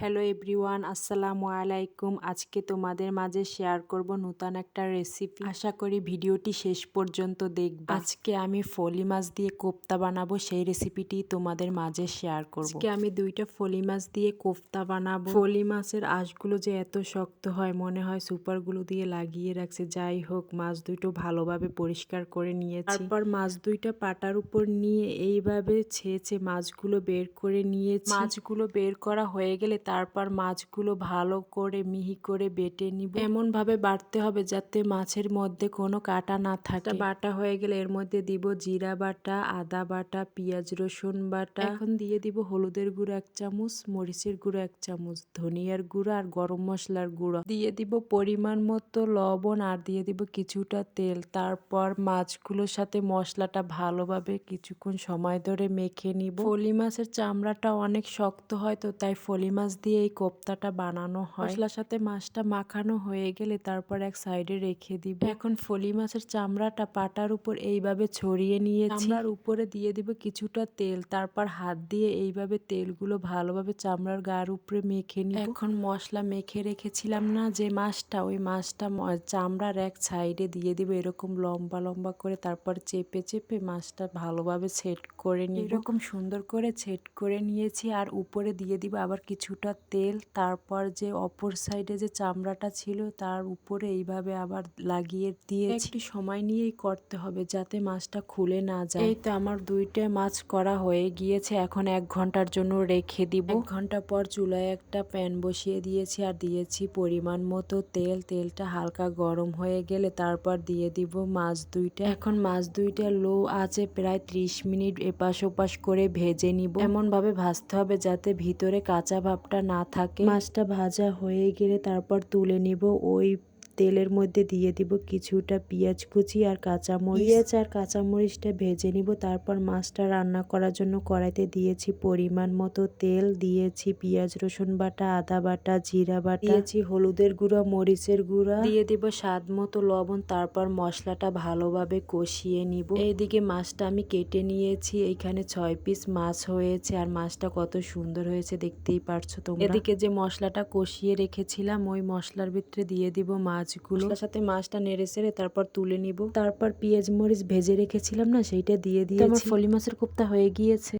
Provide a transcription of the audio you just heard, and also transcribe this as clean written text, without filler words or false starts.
Hello everyone, আসসালামু আলাইকুম। আজকে তোমাদের মাঝে শেয়ার করব নতুন একটা রেসিপি। আশা করি ভিডিওটি শেষ পর্যন্ত দেখবা। আজকে আমি ফলি মাছ দিয়ে কোফতা বানাবো, সেই রেসিপিটি তোমাদের মাঝে শেয়ার করব। আজকে আমি দুইটা ফলি মাছ দিয়ে কোফতা বানাবো। ফলি মাছের আঁশগুলো যে এত শক্ত হয়, মনে হয় সুপারগুলো দিয়ে লাগিয়ে রাখছে। যাই হোক, মাছ দুটো ভালোভাবে পরিষ্কার করে নিয়েছি। তারপর মাছ দুইটা পাটার উপর নিয়ে এইভাবে ছেঁচে মাছগুলো বের করে নিয়েছি। মাছগুলো বের করা হয়ে গেলে তারপর মাছগুলো ভালো করে মিহি করে বেটে নিব। এমন ভাবে বাটতে হবে যাতে মাছের মধ্যে কোনো কাটা না থাকে। বাটা হয়ে গেলে এর মধ্যে দিব জিরা বাটা, আদা বাটা, পেঁয়াজ রসুন বাটা। এখন দিয়ে দিব হলুদের গুঁড়ো 1 চামচ, মরিচের গুঁড়ো 1 চামচ, ধনিয়ার গুঁড়ো আর গরম মশলার গুঁড়ো। দিয়ে দিব পরিমাণ মতো লবণ আর দিয়ে দিব কিছুটা তেল। তারপর মাছগুলোর সাথে মশলাটা ভালোভাবে কিছুক্ষণ সময় ধরে মেখে নিব। ফলি মাছের চামড়াটা অনেক শক্ত হয়, তো তাই ফলি মাছ দিয়ে এই কোফতাটা বানানো হয়। মশলার সাথে মাছটা মাখানো হয়ে গেলে তারপর এক সাইডে রেখে দিব। এখন ফলি মাছের চামড়াটা পাটার উপর এইভাবে ছড়িয়ে নিয়েছি। চামড়ার উপরে দিয়ে দিব কিছুটা তেল। তারপর হাত দিয়ে এইভাবে তেলগুলো ভালোভাবে চামড়ার গায়ের উপরে মেখে নিব। এখন মশলা মেখে রেখেছিলাম না যে মাছটা, ওই মাছটা চামড়ার এক সাইডে দিয়ে দিব এরকম লম্বা লম্বা করে। তারপর চেপে চেপে মাছটা ভালোভাবে সেট করে নিব। এরকম সুন্দর করে সেট করে নিয়েছি। আর উপরে দিয়ে দিব আবার কিছুটা তেল। তারপর যে অপর সাইডে যে চামড়াটা ছিল তার উপরে এইভাবে আবার লাগিয়ে দিয়েছি। একটু সময় নিয়েই করতে হবে যাতে মাছটা খুলে না যায়। এই তো আমার দুইটা মাছ করা হয়ে গিয়েছে। এখন 1 ঘন্টার জন্য রেখে দিব। 1 ঘন্টা পর চুলায় একটা প্যান বসিয়ে দিয়েছি আর দিয়েছি পরিমাণ মতো তেল। তেলটা হালকা গরম হয়ে গেলে তারপর দিয়ে দিব মাছ দুইটা। এখন মাছ দুইটা লো আঁচে প্রায় 30 মিনিট এপাশ ওপাশ করে ভেজে নিব। এমন ভাবে ভাজতে হবে যাতে ভিতরে কাঁচা ভাবটা না থাকে। মাছটা ভাজা হয়ে গেলে তারপর তুলে নিব। ওই তেলের মধ্যে দিয়ে দিব কিছুটা পেঁয়াজ কুচি আর কাঁচামরিচ। পেঁয়াজ আর কাঁচামরিচটা ভেজে নিব। তারপর মাছটা রান্না করার জন্য কড়াইতে দিয়েছি পরিমাণ মতো তেল, দিয়েছি পেঁয়াজ রসুন বাটা, আদা বাটা, জিরা বাটা, দিয়েছি হলুদের গুঁড়া, মরিচের গুঁড়া, দিয়ে দিব স্বাদ মতো লবণ। তারপর মশলাটা ভালোভাবে কষিয়ে নিব। এইদিকে মাছটা আমি কেটে নিয়েছি। এইখানে 6 পিস মাছ হয়েছে আর মাছটা কত সুন্দর হয়েছে দেখতেই পারছো তোমরা। এদিকে যে মশলাটা কষিয়ে রেখেছিলাম ওই মশলার ভিতরে দিয়ে দিব মাছগুলো। মশলার সাথে মাছটা নেড়ে চেড়ে তারপর তুলে নিব। তারপর পেঁয়াজ মরিচ ভেজে রেখেছিলাম না, সেইটা দিয়ে দিয়েছি। আমার ফলি মাছের কোফতা হয়ে গিয়েছে।